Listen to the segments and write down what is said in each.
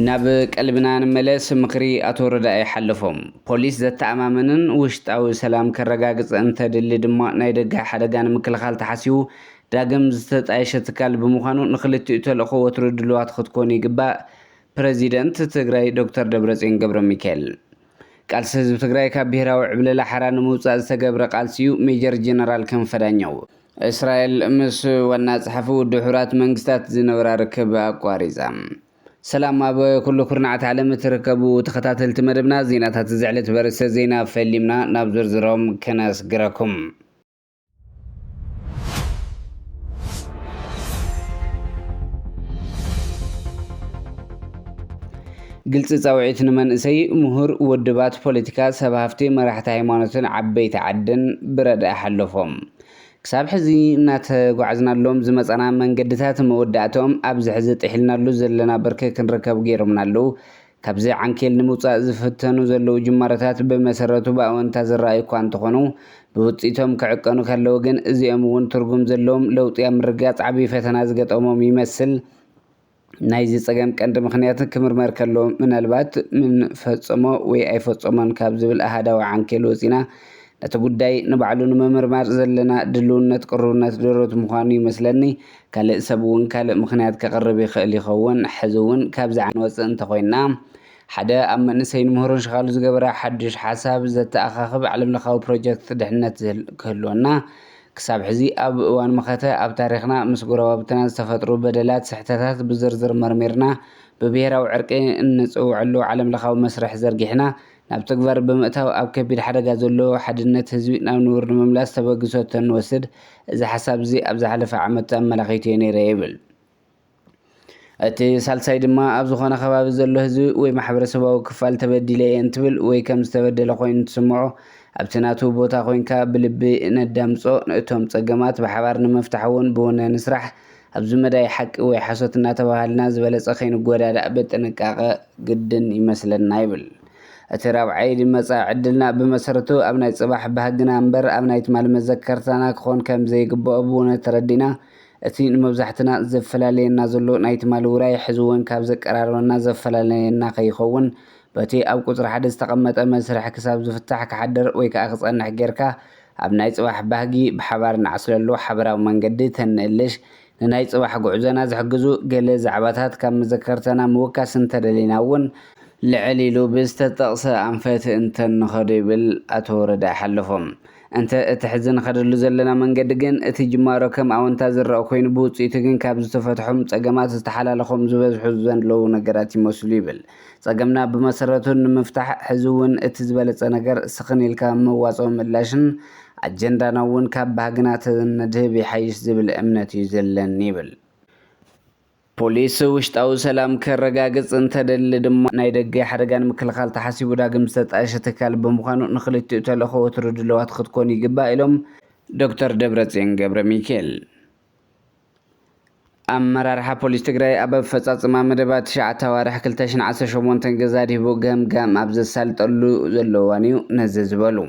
ናብ ቀልብና ንመለስ ምክሪ አቶ ረዳኢ ሓለፎም ፖሊስ ዘተኣማምንን ውሽጣዊ ሰላም ከረጋግፅ እንተድሊ ድማ ናይ ደጋ ሓደጋ ንምክልኻል ተሓሲቡ ዳግም ዝተጣየሸ ትካል ብምዃኑ ንክልቲኡ ተልእኮ ወትሩ ድልዋት ክትኮኑ ይግባእ ፕረዚደንት ትግራይ ዶክተር ደብረጽዮን ገብረ ሚካኤል ቃልሲ ህዝቢ ትግራይ ካብ ብሄራዊ ዕብለላ ሓራ ንምውፃእ ዝተገብረ ቃልሲዩ ሜጀር ጀነራል ክንፈ ዳኘው እስራኤል ምስ ዋና ጸሓፊ ውድብ ሕብራት መንግስታት ዝነበራ ርክብ ኣቋሪፃ ሰላም ኣብ ኩሉ ኩርናዓት ዓለም ትርከቡ ተኸታተልቲ መደብና ዜናታት ዝዕለት በርሰ ዜና ፈሊምና ናብ ዝርዝሮም ከነስግረኩም ግልጽ ጻውዒት ንመንእሰይ ምሁር ውድባት ፖለቲካ ሰብ ሃፍቲ መራሕቲ ሃይማኖትን ዓበይቲ ዓድን ብረዳኢ ሓለፎም ክሳብ ሕዚ እናተጓዓዝናሎም ዝመፀና መንገድታት መወዳእቶም ኣብዚ ሕዚ ጥሒልናሉ ዘለና ብርኪ ክንርከብ ገይሮምና ኣለው ካብዚ ዓንኬል ንምውፃእ ዝፍተኑ ዘለው ጅማሮታት ብመሰረቱ ብኣወንታ ዝረኣዩ እኳ እንተኾኑ ብውፅኢቶም ክዕቀኑ ከለው ግን እዚኦም እውን ትርጉም ዘለዎም ለውጢ ኣብ ምርጋፅ ዓብዪ ፈተና ዝገጠሞም ይመስል ናይዚ ፀገም ቀንዲ ምክንያት ክምርመር ከሎ ምናልባት ምን ፈፅሞ ወይ ኣይፈፀሞን ካብ ዝብል ኣሃዳዊ ዓንኬል ወፂና እቲ ጉዳይ ንባዕሉ ንምምርማር ዘለና ድልውነት ቅሩብነት ደሮት ምዃኑ ይመስለኒ ካልእ ሰብ እውን ካልእ ምክንያት ከቕርብ ይኽእል ይኸውን ሕዚ እውን ካብዚ ዓንወፅእ እንተኮይንና ሓደ ኣብ መንእሰይን ምሁርን ሽኻሉ ዝገበረ ሓድሽ ሓሳብ ዘተኣኻኽብ ዓለምለኻዊ ፕሮጀክት ድሕነት ክህልወና ክሳብ ሕዚ ኣብ እዋን መኸተ ኣብ ታሪክና ምስ ጎረባብትና ዝተፈጥሩ በደላት ስሕተታት ብዝርዝር መርሚርና ብብሄራዊ ዕርቂ እንፅውዐሉ ዓለምለኻዊ መስርሕ ዘርጊሕና ናብ ተግባር ብምእታው ኣብ ከቢድ ሓደጋ ዘሎ ሓድነት ህዝቢ ናብ ንቡር ንምምላስ ተበግሶ እንወስድ እዚ ሓሳብ እዚ ኣብ ዝሓለፈ ዓመት ኣመላኺቱ ነይረ ይብል እቲ ሳልሳይ ድማ ኣብ ዝኾነ ከባቢ ዘሎ ህዝቢ ወይ ማሕበረሰባዊ ክፋል ተበዲለ እየ እንትብል ወይ ከም ዝተበደለ ኮይኑ ትስምዖ ኣብቲ ናቱ ቦታ ኮይንካ ብልቢ ነዳምፆ እቶም ፀገማት ብሓባር ንምፍታሕ እውን ብውነ ንስራሕ ኣብዚ መዳይ ሓቂ ወይ ሓሶት እናተባሃልና ዝበለፀ ከይንጎዳዳእ ብጥንቃቐ ግድን ይመስለና ይብል እቲ ራብዓይ ድመፃ ዕድልና ብመሰረቱ ኣብ ናይ ፅባሕ ባህግና እምበር ኣብ ናይ ትማል መዘከርታና ክኾን ከም ዘይግብኦ ብእውነት ተረዲና እቲ ንመብዛሕትና ዘፈላለየና ዘሎ ናይ ትማል ውራይ ሕዚ እውን ካብ ዘቀራርበና ዘፈላለየና ከይኸውን በቲ ኣብ ቁፅሪ ሓደ ዝተቐመጠ መስርሕ ክሳብ ዝፍታሕ ክሓድር ወይ ከዓ ክፀንሕ ጌርካ ኣብ ናይ ፅባሕ ባህጊ ብሓባር ንዓስለሉ ሓበራዊ መንገዲ ተንእልሽ ንናይ ፅባሕ ጉዕዞና ዝሕግዙ ገለ ዛዕባታት ካብ መዘከርተና ምውካስ እንተደሊና እውን ልዕል ኢሉ ብዝተጠቕሰ ኣንፈት እንተንኸዶ ይብል ኣቶ ረዳኢ ሓለፎም እንተ እቲ ሕዚ ንኸደሉ ዘለና መንገዲ ግን እቲ ጅማሮ ከም ኣወንታ ዝረአ ኮይኑ ብውፅኢቱ ግን ካብ ዝተፈትሖም ፀገማት ዝተሓላለኾም ዝበዝሑ ዘለው ነገራት ይመስሉ ይብል ፀገምና ብመሰረቱ ንምፍታሕ ሕዚ እውን እቲ ዝበለፀ ነገር ስኽን ኢልካ መዋፅኦ ምላሽን ኣጀንዳና እውን ካብ ባህግና ተነድህብ ይሓይሽ ዝብል እምነት እዩ ዘለኒ ይብል ፖሊስ ውሽጣዊ ሰላም ከረጋግፅ እንተደሊ ድማ ናይ ደገ ሓደጋ ንምክልኻል ተሓሲቡ ዳግም ዝተጣየሸ ትካል ብምዃኑ ንክልቲኡ ተልእኮ ወትሩ ድልዋት ክትኮኑ ይግባእ ኢሎም ዶክተር ደብረጽዮን ገብረ ሚካኤል ኣመራርሓ ፖሊስ ትግራይ ኣብ ኣፈፃፅማ መደባት 9 ኣዋርሕ 2018 ገዛዲቡ ገምጋም ኣብ ዘሳልጠሉ ዘሎ እዋን እዩ ነዚ ዝበሉ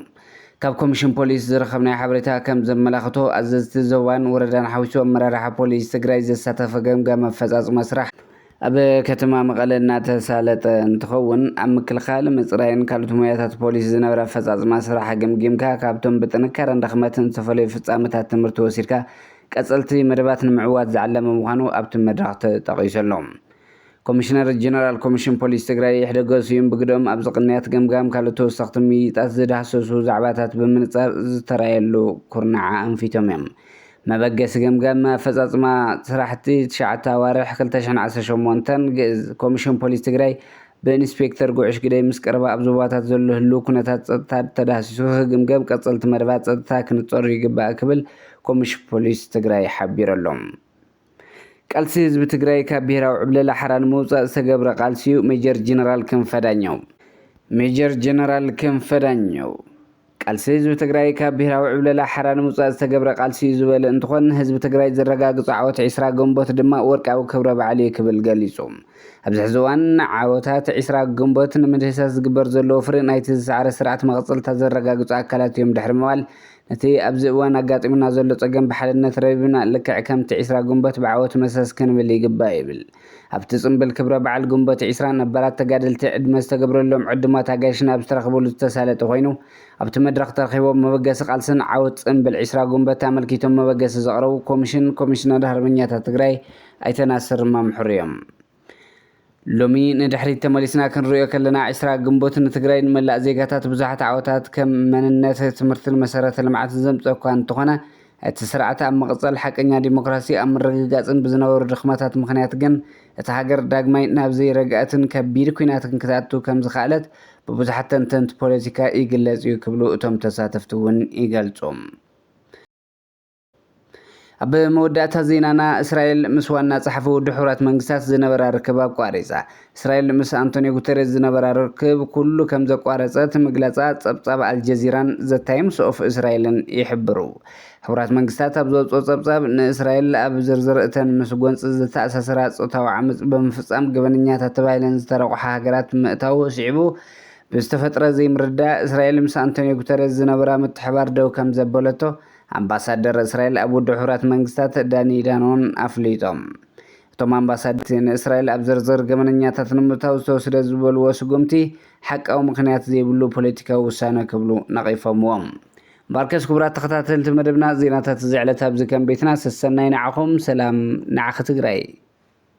ካብ ኮሚሽን ፖሊስ ዝረኸብናይ ሓበሬታ ከም ዘመላኽቶ ኣዘዝቲ ዞባን ወረዳን ሓዊሱ ኣመራርሓ ፖሊስ ትግራይ ዘሳተፈ ገምጋም ኣፈፃፅማ ስራሕ ኣብ ከተማ መቐለ እናተሳለጠ እንትኸውን ኣብ ምክልኻል ምፅራይን ካልኦት ሞያታት ፖሊስ ዝነበረ ኣፈፃፅማ ስራሕ ገምጊምካ ካብቶም ብጥንካረን ድኽመትን ዝተፈለዩ ፍፃመታት ትምህርቲ ወሲድካ ቀፀልቲ መደባት ንምዕዋት ዝዓለመ ምዃኑ ኣብቲ መድረኽ ተጠቒሱ ኣሎ ኮሚሽነር ጀነራል ኮሚሽን ፖሊስ ትግራይ ይሕደገ ስዩም ብግዶም ኣብ ዝቕንያት ገምጋም ካልኦት ተወሰኽቲ ሚይጣት ዝዳሰሱ ዛዕባታት ብምንፃር ዝተረኣየሉ ኩርናዓ ኣንፊቶም እዮም መበገሲ ገምጋም ኣፈፃፅማ ስራሕቲ 9 ኣዋርሕ 2018 ግእዝ ኮሚሽን ፖሊስ ትግራይ ብኢንስፔክተር ጉዕሽ ግደይ ምስ ቀረባ ኣብ ዞባታት ዘሎ ህሉ ኩነታት ፀጥታ ተዳሲሱ ክግምገም ቀፀልቲ መደባት ፀጥታ ክንፀሩ ይግባእ ክብል ኮሚሽን ፖሊስ ትግራይ ሓቢሩ ኣሎ ቃልሲ ህዝቢ ትግራይ ካብ ብሄራዊ ዕብለላ ሓራ ንምውፃእ ዝተገብረ ቃልሲዩ ሜጀር ጀነራል ክንፈ ዳኘው ሜጀር ጀነራል ክንፈ ዳኘው ቃልሲ ህዝቢ ትግራይ ካብ ብሄራዊ ዕብለላ ሓራ ንምውፃእ ዝተገብረ ቃልሲዩ ዝበለ እንትኾን ህዝቢ ትግራይ ዘረጋግፆ ዓወት 20 ግንቦት ድማ ወርቃዊ ክብረ በዓል ክብል ገሊጹ ኣብዚ ሕዚ እዋን ዓወታት 20 ግንቦት ንምድህሳስ ዝግበር ዘሎ ፍሪ ናይቲ ዝሰዓረ ስርዓት መቐፀልታ ዘረጋግፁ ኣካላት እዮም ድሕሪ ምባል ነቲ ኣብዚ እዋን ኣጋጢሙና ዘሎ ፀገም ብሓድነት ረቢብና ልክዕ ከምቲ 20 ግንቦት ብዓወት መሰስ ክንብል ይግባእ ይብል። ኣብቲ ፅምብል ክብረ በዓል ግንቦት 20 ነባራት ተጋደልቲ ዕድመ ዝተገብረሎም ዕዱማት ኣጋይሽን ኣብ ዝተረኽበሉ ዝተሳለጠ ኮይኑ ኣብቲ መድረኽ ተረኺቦም መበገሲ ቃልስን ዓወት ፅምብል 20 ግንቦት ኣመልኪቶም መበገሲ ዘቕረቡ ኮሚሽነር ሃርበኛታት ትግራይ ኣይተ ናስር ማምሑር እዮም። ሎሚ ንድሕሪት ተመሊስና ክንሪኦ ከለና 20 ግንቦት ንትግራይ ንመላእ ዜጋታት ብዙሓት ዓወታት ከም መንነት ትምህርትን መሰረተ ልምዓት ዘምፅእ እኳ እንተኾነ እቲ ስርዓት ኣብ መቕፀል ሓቀኛ ዲሞክራሲ ኣብ ምርግጋፅን ብዝነበሩ ድኽመታት ምክንያት ግን እቲ ሃገር ዳግማይ ናብ ዘይረግአትን ከቢድ ኩናትን ክትኣቱ ከም ዝኽኣለት ብብዙሓት ተንተንቲ ፖለቲካ ይግለጽ እዩ ክብሉ እቶም ተሳተፍቲ እውን ይገልጹ። ኣብ መወዳእታ ዜናና እስራኤል ምስ ዋና ጸሓፊ ውድብ ሕቡራት መንግስታት ዝነበራ ርክብ ኣቋሪፃ። እስራኤል ምስ አንቶኒዮ ጉተሬስ ዝነበራ ርክብ ኩሉ ከም ዘቋረፀት ምግለፃ ጸብጻብ አልጀዚራን ዘ ታይምስ ኦፍ እስራኤልን ይሕብሩ። ሕቡራት መንግስታት ኣብ ዘውፅኦ ጸብጻብ ንእስራኤል ኣብ ዝርዝር እተን ምስ ጎንፂ ዝተኣሳሰራ ፆታዊ ዓመፅ ብምፍጻም ገበነኛታት ተባሂለን ዝተረቑሓ ሃገራት ምእታው ስዒቡ ብዝተፈጥረ ዘይምርዳእ እስራኤል ምስ አንቶኒዮ ጉተሬስ ዝነበራ ምትሕባር ደው ከም ዘበለቶ ኣምባሳደር እስራኤል ኣብ ውድብ ሕቡራት መንግስታት ዳኒ ዳኖን ኣፍሊጦም። እቶም ኣምባሳደር ንእስራኤል ኣብ ዝርዝር ገበነኛታት ንምእታው ዝተወስደ ዝበልዎ ስጉምቲ ሓቃዊ ምክንያት ዘይብሉ ፖለቲካዊ ውሳነ ክብሉ ነቒፎምዎም። ባርከስ ክቡራት ተኸታተልቲ መደብና ዜናታት እዚ ዕለት ኣብዚ ከም ቤትና ሰሰናይ ንዓኹም ሰላም ንዓኺ ትግራይ